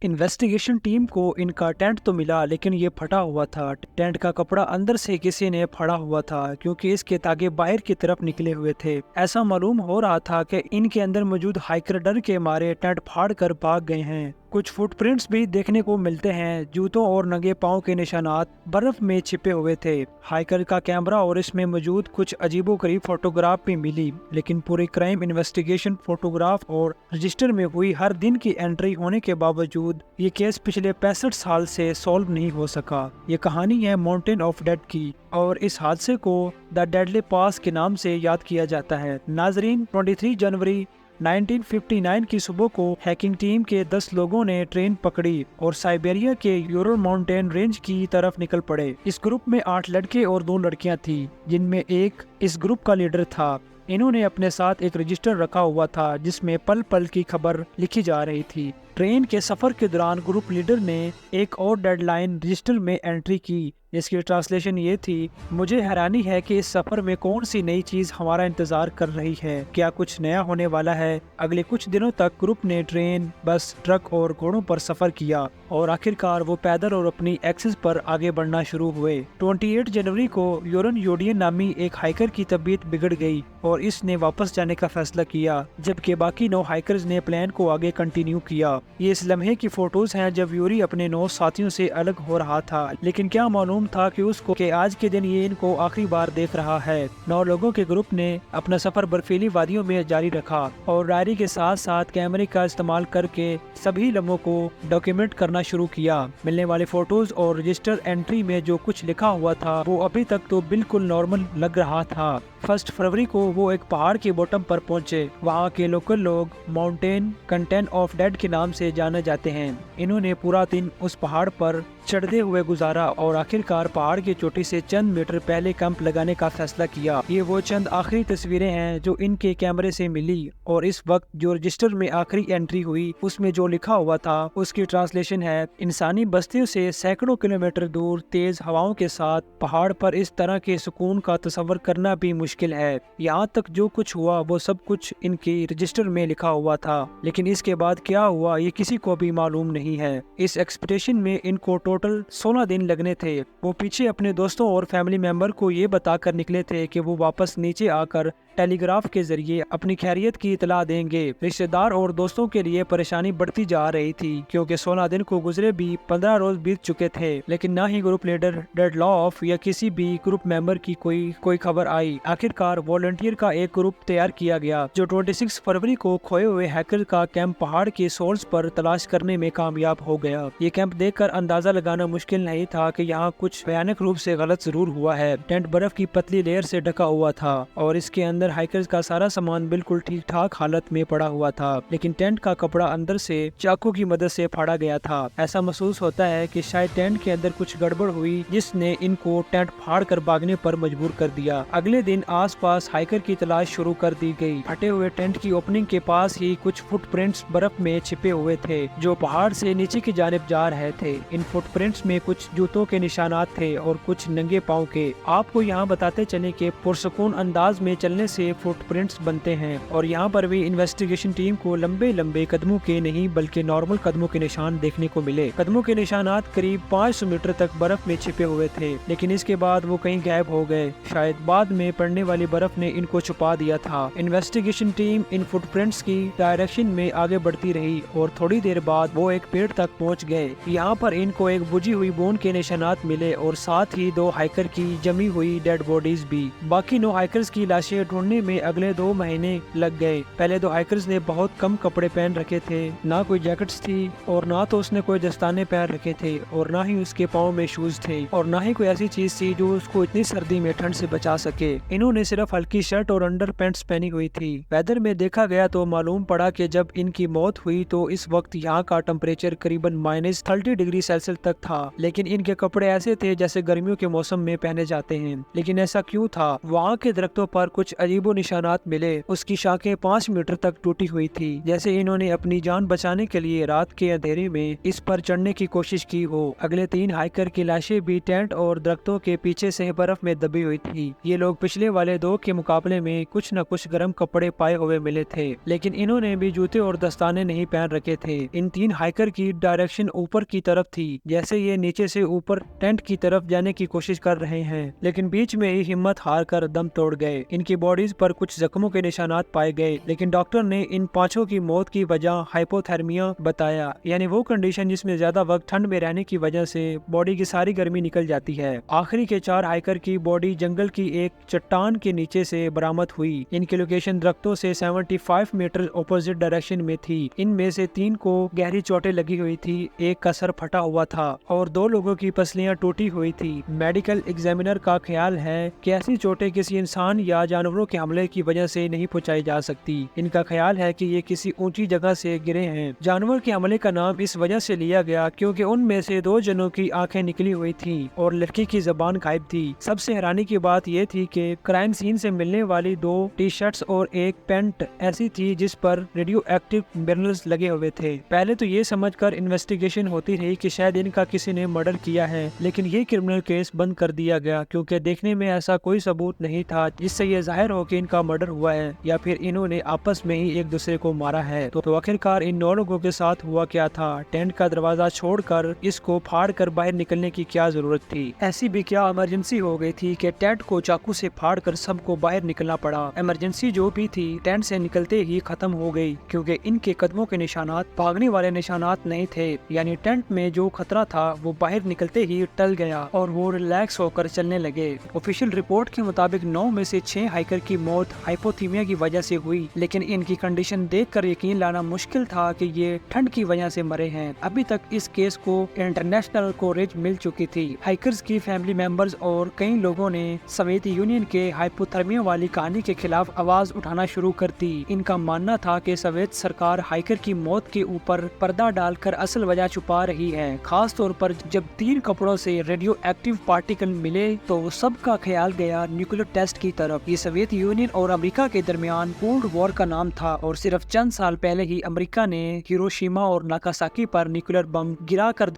Investigation team को इनका tent तो मिला, लेकिन ये फटा हुआ था। टेंट का कपड़ा अंदर से किसी ने फाड़ा हुआ था, क्योंकि इसके तागे बाहर की तरफ निकले हुए थे। ऐसा मालूम हो रहा था कि इनके अंदर मौजूद हाइकर डर के मारे टेंट फाड़ कर भाग गए हैं। कुछ फुटप्रिंट्स भी देखने को मिलते हैं। जूतों और नंगे पाँव के निशानात बर्फ में छिपे हुए थे। हाइकर का कैमरा और इसमें मौजूद कुछ अजीबोगरीब फोटोग्राफ भी मिली, लेकिन पूरी क्राइम इन्वेस्टिगेशन फोटोग्राफ और रजिस्टर में हुई हर दिन की एंट्री होने के बावजूद ये केस पिछले 65 साल से सॉल्व नहीं हो सका। ये कहानी है माउंटेन ऑफ डेड की, और इस हादसे को द डेडली पास के नाम से याद किया जाता है। नाजरीन, 23 जनवरी 1959 की सुबह को हैकिंग टीम के 10 लोगों ने ट्रेन पकड़ी और साइबेरिया के यूरल माउंटेन रेंज की तरफ निकल पड़े। इस ग्रुप में 8 लड़के और 2 लड़कियां थी, जिनमें एक इस ग्रुप का लीडर था। इन्होंने अपने साथ एक रजिस्टर रखा हुआ था जिसमें पल पल की खबर लिखी जा रही थी। ट्रेन के सफर के दौरान ग्रुप लीडर ने एक और डेडलाइन रजिस्टर में एंट्री की, जिसकी ट्रांसलेशन ये थी: मुझे हैरानी है कि इस सफर में कौन सी नई चीज हमारा इंतजार कर रही है। क्या कुछ नया होने वाला है? अगले कुछ दिनों तक ग्रुप ने ट्रेन, बस, ट्रक और घोड़ों पर सफर किया और आखिरकार वो पैदल और अपनी एक्सेस पर आगे बढ़ना शुरू हुए। 28 जनवरी को यूरन योडियन नामी एक हाइकर की तबीयत बिगड़ गई और इसने वापस जाने का फैसला किया, जबकि बाकी 9 हाइकर्स ने प्लान को आगे कंटिन्यू किया। ये इस लम्हे की फोटोज हैं जब यूरी अपने 9 साथियों से अलग हो रहा था, लेकिन क्या मालूम था कि उसको कि आज के दिन ये इनको आखिरी बार देख रहा है। 9 लोगों के ग्रुप ने अपना सफर बर्फीली वादियों में जारी रखा और डायरी के साथ साथ कैमरे का इस्तेमाल करके सभी लम्हों को डॉक्यूमेंट करना शुरू किया। मिलने वाले फोटोज और रजिस्टर एंट्री में जो कुछ लिखा हुआ था वो अभी तक तो बिल्कुल नॉर्मल लग रहा था। 1 फरवरी को वो एक पहाड़ के बॉटम पर पहुंचे। वहाँ के लोकल लोग माउंटेन कंटेन ऑफ डेड के नाम से जाने जाते हैं। इन्होंने पूरा दिन उस पहाड़ पर चढ़ते हुए गुजारा और आखिरकार पहाड़ की चोटी से चंद मीटर पहले कैंप लगाने का फैसला किया। ये वो चंद आखिरी तस्वीरें हैं जो इनके कैमरे से मिली, और इस वक्त जो रजिस्टर में आखिरी एंट्री हुई उसमें जो लिखा हुआ था उसकी ट्रांसलेशन है: इंसानी बस्तियों से सैकड़ों किलोमीटर दूर तेज हवाओं के साथ पहाड़ पर इस तरह के सुकून का तस्वर करना भी मुश्किल है। यहाँ तक जो कुछ हुआ वो सब कुछ इनके रजिस्टर में लिखा हुआ था, लेकिन इसके बाद क्या हुआ ये किसी को भी मालूम नहीं है। इस एक्सपेडिशन में इनको टोटल 16 दिन लगने थे। वो पीछे अपने दोस्तों और फैमिली मेंबर को ये बताकर निकले थे कि वो वापस नीचे आकर टेलीग्राफ के जरिए अपनी खैरियत की इतला देंगे। रिश्तेदार और दोस्तों के लिए परेशानी बढ़ती जा रही थी, क्योंकि 16 दिन को गुजरे भी 15 रोज बीत चुके थे, लेकिन ना ही ग्रुप लीडर, डेड लॉफ या किसी भी ग्रुप मेंबर की कोई खबर आई। आखिरकार वॉलंटियर का एक ग्रुप तैयार किया गया जो 26 फरवरी को खोए हुए हैकर का कैंप पहाड़ के सोर्स पर तलाश करने में कामयाब हो गया। ये कैंप देखकर अंदाजा लगाना मुश्किल नहीं था कि यहाँ कुछ भयानक रूप से गलत जरूर हुआ है। टेंट बर्फ की पतली लेयर से ढका हुआ था और इसके अंदर हाइकर्स का सारा सामान बिल्कुल ठीक ठाक हालत में पड़ा हुआ था, लेकिन टेंट का कपड़ा अंदर से चाकू की मदद से फाड़ा गया था। ऐसा महसूस होता है कि शायद टेंट के अंदर कुछ गड़बड़ हुई जिसने इनको टेंट फाड़ कर भागने पर मजबूर कर दिया। अगले दिन आसपास हाइकर की तलाश शुरू कर दी गई। फटे हुए टेंट की ओपनिंग के पास ही कुछ फुटप्रिंट्स बर्फ में छिपे हुए थे जो पहाड़ से नीचे की जानिब जा रहे थे। इन फुटप्रिंट्स में कुछ जूतों के निशानात थे और कुछ नंगे पाँव के। आपको यहाँ बताते चले कि पुरसकून अंदाज में चलने से फुटप्रिंट्स बनते हैं, और यहाँ पर भी इन्वेस्टिगेशन टीम को लंबे लंबे कदमों के नहीं बल्कि नॉर्मल कदमों के निशान देखने को मिले। कदमों के निशानात करीब 500 मीटर तक बर्फ में छिपे हुए थे, लेकिन इसके बाद वो कहीं गायब हो गए। शायद बाद में पड़ने वाली बर्फ ने इनको छुपा दिया था। इन्वेस्टिगेशन टीम इन फुटप्रिंट्स की डायरेक्शन में आगे बढ़ती रही और थोड़ी देर बाद वो एक पेड़ तक पहुँच गए। यहाँ पर इनको एक बुझी हुई बोन के निशानात मिले और साथ ही 2 हाइकर की जमी हुई डेड बॉडीज भी। बाकी 9 हाइकर्स की लाशें ढूंढने में अगले 2 महीने लग गए। पहले 2 हाइकर्स ने बहुत कम कपड़े पहन रखे थे, ना कोई जैकेट्स थी और ना तो उसने कोई दस्ताने पहन रखे थे और ना ही उसके पाँव में शूज थे और ना ही कोई ऐसी चीज थी जो उसको इतनी सर्दी में ठंड से बचा सके। इन्होंने सिर्फ हल्की शर्ट और अंडर पैंट्स पहनी हुई थी। वेदर में देखा गया तो मालूम पड़ा कि जब इनकी मौत हुई तो इस वक्त यहाँ का टेम्परेचर करीबन -30 डिग्री सेल्सियस तक था, लेकिन इनके कपड़े ऐसे थे जैसे गर्मियों के मौसम में पहने जाते हैं। लेकिन ऐसा क्यों था? वहाँ के दरख्तों पर कुछ अजीबो निशानात मिले। उसकी शाखें 5 मीटर तक टूटी हुई थी, जैसे इन्होंने अपनी जान बचाने के लिए रात के अंधेरे में इस पर चढ़ने की कोशिश की हो। अगले 3 हाइकर की लाशें भी टेंट और दरख्तों के पीछे से बर्फ में दबी हुई थी। ये लोग पिछले वाले 2 के मुकाबले में कुछ न कुछ गर्म कपड़े पाए हुए मिले थे, लेकिन इन्होंने भी जूते और दस्ताने नहीं पहन रखे थे। इन 3 हाइकर की डायरेक्शन ऊपर की तरफ थी, जैसे ये नीचे से ऊपर टेंट की तरफ जाने की कोशिश कर रहे हैं, लेकिन बीच में ही हिम्मत हार कर दम तोड़ गए। इनकी बॉडीज पर कुछ जख्मों के निशानात पाए गए, लेकिन डॉक्टर ने इन 5 की मौत की वजह हाइपोथर्मिया बताया, यानी वो कंडीशन जिसमें ज्यादा वक्त ठंड में रहने की वजह से बॉडी की सारी गर्मी निकल जाती है। आखिरी के 4 हाइकर की बॉडी जंगल की एक चट्टान के नीचे से बरामद हुई। इनकी लोकेशन दरख्तों से 75 मीटर ऑपोजिट डायरेक्शन में थी। इनमें से 3 को गहरी चोटें लगी हुई थी, एक का सर फटा हुआ था और 2 लोगों की पसलियां टूटी हुई थी। मेडिकल एग्जामिनर का ख्याल है कि ऐसी चोटें किसी इंसान या जानवरों के हमले की वजह से नहीं पहुंचाई जा सकती। इनका ख्याल है कि ये किसी ऊंची जगह से गिरे हैं। जानवर के हमले का नाम इस वजह से लिया गया क्योंकि उनमें से 2 जनों की आंखें निकली हुई थी और लड़की की जबान गायब थी। सबसे हैरानी की बात यह थी कि क्राइम सीन से मिलने वाली 2 टी शर्ट्स और एक पैंट ऐसी थी जिस पर रेडियो एक्टिव मिनरल्स लगे हुए थे। पहले तो ये समझकर इन्वेस्टिगेशन होती रही कि शायद इनका किसी ने मर्डर किया है, लेकिन ये क्रिमिनल केस बंद कर दिया गया क्योंकि देखने में ऐसा कोई सबूत नहीं था जिससे ये जाहिर हो कि इनका मर्डर हुआ है या फिर इन्होंने आपस में ही एक दूसरे को मारा है। तो आखिरकार इन 9 लोगों के साथ हुआ क्या था? टेंट का दरवाजा छोड़कर इसको फाड़ कर बाहर निकलने की क्या जरूरत थी? ऐसी भी क्या इमरजेंसी हो गई थी कि टेंट को चाकू से फाड़ कर सबको बाहर निकलना पड़ा? इमरजेंसी जो भी थी टेंट से निकलते ही खत्म हो गई क्योंकि इनके कदमों के निशानात भागने वाले निशानात नहीं थे, यानी टेंट में जो खतरा था वो बाहर निकलते ही टल गया और वो रिलैक्स होकर चलने लगे। ऑफिशियल रिपोर्ट के मुताबिक 9 में से 6 हाइकर की मौत हाइपोथीमिया की वजह से हुई, लेकिन इनकी कंडीशन देखकर यकीन लाना मुश्किल था कि ये ठंड की वजह से मरे हैं। अभी तक इस केस को इंटरनेशनल कवरेज मिल चुकी थी। हाइकर्स की फैमिली मेंबर्स और कई लोगों ने सोवियत यूनियन के हाइपोथर्मिया वाली कहानी के खिलाफ आवाज उठाना शुरू कर दी। इनका मानना था कि सोवियत सरकार हाइकर की मौत के ऊपर पर्दा डालकर असल वजह छुपा रही है। खास तौर पर जब 3 कपड़ों से रेडियो एक्टिव पार्टिकल मिले तो सबका ख्याल गया न्यूक्लियर टेस्ट की तरफ। ये सोवियत यूनियन और अमेरिका के दरमियान कोल्ड वॉर का नाम था और सिर्फ चंद साल पहले ही अमेरिका ने हिरोशिमा और नागासाकी पर न्यूक्लियर बम गिरा कर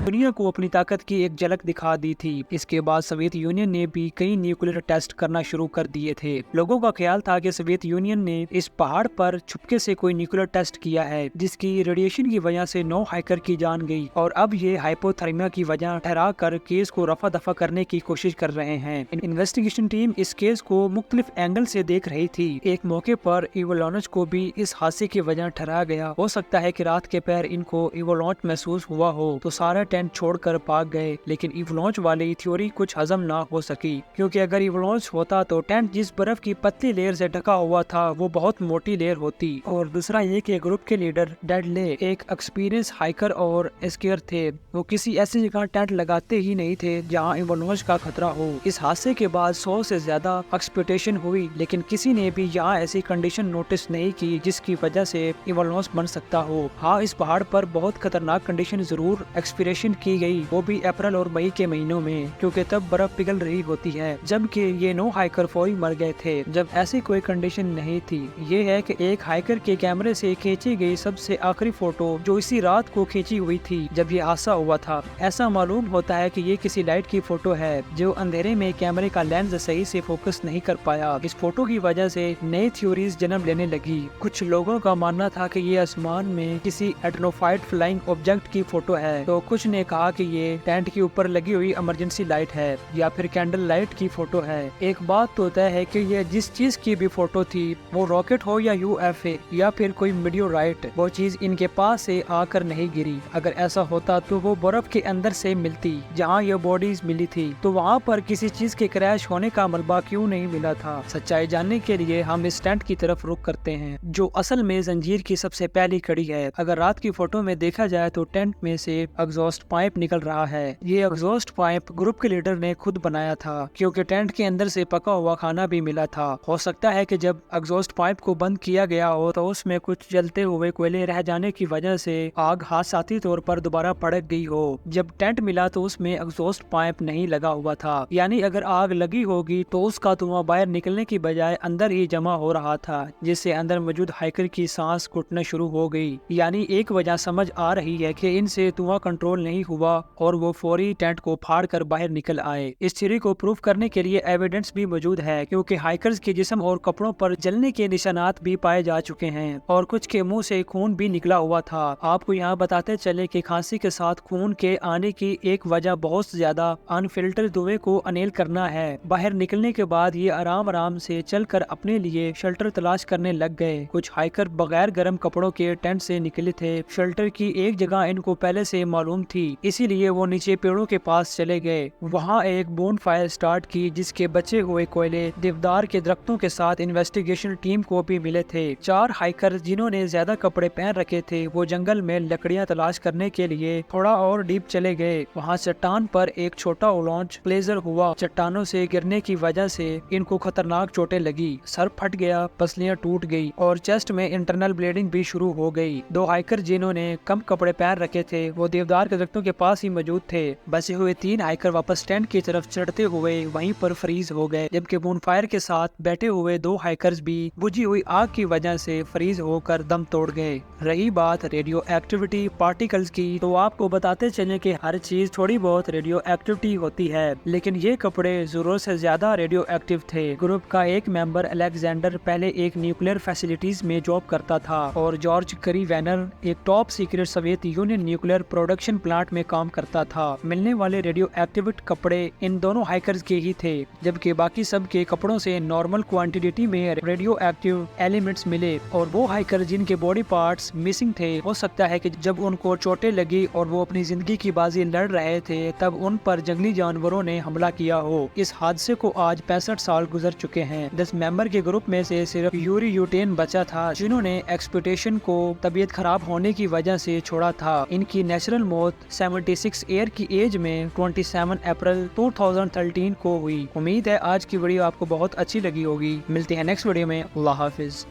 दुनिया को अपनी ताकत की एक झलक दिखा दी थी। इसके बाद सोवियत यूनियन ने भी कई न्यूक्लियर टेस्ट करना शुरू कर दिए थे। लोगों का ख्याल था कि सोवियत यूनियन ने इस पहाड़ पर छुपके से कोई न्यूक्लियर टेस्ट किया है जिसकी रेडिएशन की वजह से 9 हाइकर की जान गई और अब ये हाइपोथर्मिया की वजह ठहरा कर केस को रफा दफा करने की कोशिश कर रहे हैं। इन्वेस्टिगेशन टीम इस केस को मुख्तलिफ एंगल से देख रही थी। एक मौके पर इवोलॉन्च को भी इस हादसे की वजह ठहराया गया। हो सकता है कि रात के पैर इनको इवोलॉन्च महसूस हुआ हो तो सारा टेंट छोड़कर भाग गए, लेकिन इवोलॉन्च वाली थ्योरी कुछ हजम ना हो सकी क्योंकि अगर इवोलॉन्च होता तो टेंट जिस बर्फ की पतली लेयर से ढका हुआ था वो बहुत मोटी लेयर होती। और दूसरा ये कि ग्रुप के लीडर डेडले एक एक्सपीरियंस हाइकर और स्कीयर थे, वो किसी ऐसी जगह टेंट लगाते ही नहीं थे जहां इवोलॉन्च का खतरा हो। इस हादसे के बाद 100 से ज्यादा एक्सपेक्टेशन हुई, लेकिन किसी ने भी यहाँ ऐसी कंडीशन नोटिस नहीं की जिसकी वजह से इवोलॉन्च बन सकता हो। हाँ, इस पहाड़ पर बहुत खतरनाक कंडीशन जरूर एक्सपीरियंस की गई, वो भी अप्रैल और मई के महीनों में, क्योंकि तब बर्फ पिघल रही होती है, जबकि ये 9 हाइकर फौरी मर गए थे जब ऐसी कोई कंडीशन नहीं थी। ये है कि एक हाइकर के कैमरे से खींची गई सबसे आखिरी फोटो जो इसी रात को खींची हुई थी जब ये हादसा हुआ था। ऐसा मालूम होता है कि ये किसी लाइट की फोटो है जो अंधेरे में कैमरे का लेंस सही से फोकस नहीं कर पाया। इस फोटो की वजह से नई थ्योरीज जन्म लेने लगी। कुछ लोगों का मानना था कि ये आसमान में किसी एटनोफाइड फ्लाइंग ऑब्जेक्ट की फोटो है, तो कुछ ने कहा कि ये टेंट के ऊपर लगी हुई इमरजेंसी लाइट है या फिर कैंडल लाइट की फोटो है। एक बात तो तय है कि ये जिस चीज की भी फोटो थी, वो रॉकेट हो या यूएफए या फिर कोई मीडियोराइट, वो चीज इनके पास से आकर नहीं गिरी। अगर ऐसा होता तो वो बर्फ के अंदर से मिलती जहाँ ये बॉडीज मिली थी, तो वहाँ पर किसी चीज के क्रैश होने का मलबा क्यों नहीं मिला था। सच्चाई जानने के लिए हम इस टेंट की तरफ रुख करते हैं जो असल में जंजीर की सबसे पहली कड़ी है। अगर रात की फोटो में देखा जाए तो टेंट में से एग्जॉस्ट पाइप निकल रहा है। ये एग्जॉस्ट पाइप ग्रुप के लीडर ने खुद बनाया था क्योंकि टेंट के अंदर से पका हुआ खाना भी मिला था। हो सकता है कि जब एग्जॉस्ट पाइप को बंद किया गया हो तो उसमें कुछ जलते हुए कोयले रह जाने की वजह से आग हादसाती तौर पर दोबारा भड़क गई हो। जब टेंट मिला तो उसमें एग्जॉस्ट पाइप नहीं लगा हुआ था, यानी अगर आग लगी होगी तो उसका धुआं बाहर निकलने की बजाय अंदर ही जमा हो रहा था, जिससे अंदर मौजूद हाइकर की सांस घुटना शुरू हो गई। यानी एक वजह समझ आ रही है कि इनसे धुआं कंट्रोल नहीं हुआ और वो फौरी टेंट को फाड़ कर बाहर निकल आए। इस थ्योरी को प्रूव करने के लिए एविडेंस भी मौजूद है क्योंकि हाइकर्स के जिस्म और कपड़ों पर जलने के निशानात भी पाए जा चुके हैं और कुछ के मुंह से खून भी निकला हुआ था। आपको यहाँ बताते चले कि खांसी के साथ खून के आने की एक वजह बहुत ज्यादा अनफिल्टर धुएं को अनेल करना है। बाहर निकलने के बाद ये आराम आराम से चलकर अपने लिए शेल्टर तलाश करने लग गए। कुछ हाइकर बगैर गर्म कपड़ों के टेंट से निकले थे। शेल्टर की एक जगह इनको पहले से मालूम थी, इसीलिए वो नीचे पेड़ों के पास चले गए। वहाँ एक बोन फायर स्टार्ट की जिसके बचे हुए कोयले देवदार के दरख्तों के साथ इन्वेस्टिगेशन टीम को भी मिले थे। 4 हाइकर जिन्होंने ज्यादा कपड़े पहन रखे थे वो जंगल में लकड़ियां तलाश करने के लिए थोड़ा और डीप चले गए। वहाँ चट्टान पर एक छोटा लॉन्च प्लेजर हुआ। चट्टानों से गिरने की वजह से इनको खतरनाक चोटें लगी, सर फट गया, पसलियां टूट गई और चेस्ट में इंटरनल ब्लीडिंग भी शुरू हो गई। 2 हाइकर जिन्होंने कम कपड़े पहन रखे थे वो देवदार के दरख्तों के पास ही मौजूद थे। बचे हुए 3 हाइकर वापस टेंट की तरफ चढ़ते हुए वहीं पर फ्रीज हो गए, जबकि बोनफायर के साथ बैठे हुए 2 हाइकर्स भी बुझी हुई आग की वजह से फ्रीज होकर दम तोड़ गए। रही बात रेडियो एक्टिविटी पार्टिकल्स की, तो आपको बताते चले कि हर चीज थोड़ी बहुत रेडियो एक्टिविटी होती है, लेकिन ये कपड़े जरूरत से ज्यादा रेडियो एक्टिव थे। ग्रुप का एक मेंबर अलेक्जेंडर पहले एक न्यूक्लियर फैसिलिटीज में जॉब करता था और जॉर्ज करी वैनर एक top secret Soviet union nuclear production plant में काम करता था। मिलने वाले रेडियो एक्टिव कपड़े इन दोनों हाइकर्स के ही थे, जबकि बाकी सब के कपड़ों से नॉर्मल क्वांटिटी में रेडियो एक्टिव एलिमेंट्स मिले और वो हाइकर जिनके बॉडी पार्ट्स मिसिंग थे, हो सकता है कि जब उनको चोटें लगी और वो अपनी जिंदगी की बाजी लड़ रहे थे तब उन पर जंगली जानवरों ने हमला किया हो। इस हादसे को आज 65 साल गुजर चुके हैं। 10 मेंबर के ग्रुप में से सिर्फ यूरी यूटेन बचा था जिन्होंने एक्सपेडिशन को तबीयत खराब होने की वजह से छोड़ा था। इनकी नेचुरल मौत 76 ईयर की एज में 27 अप्रैल 2013 को हुई। उम्मीद है आज की वीडियो आपको बहुत अच्छी लगी होगी। मिलते हैं नेक्स्ट वीडियो में। अल्लाह हाफिज।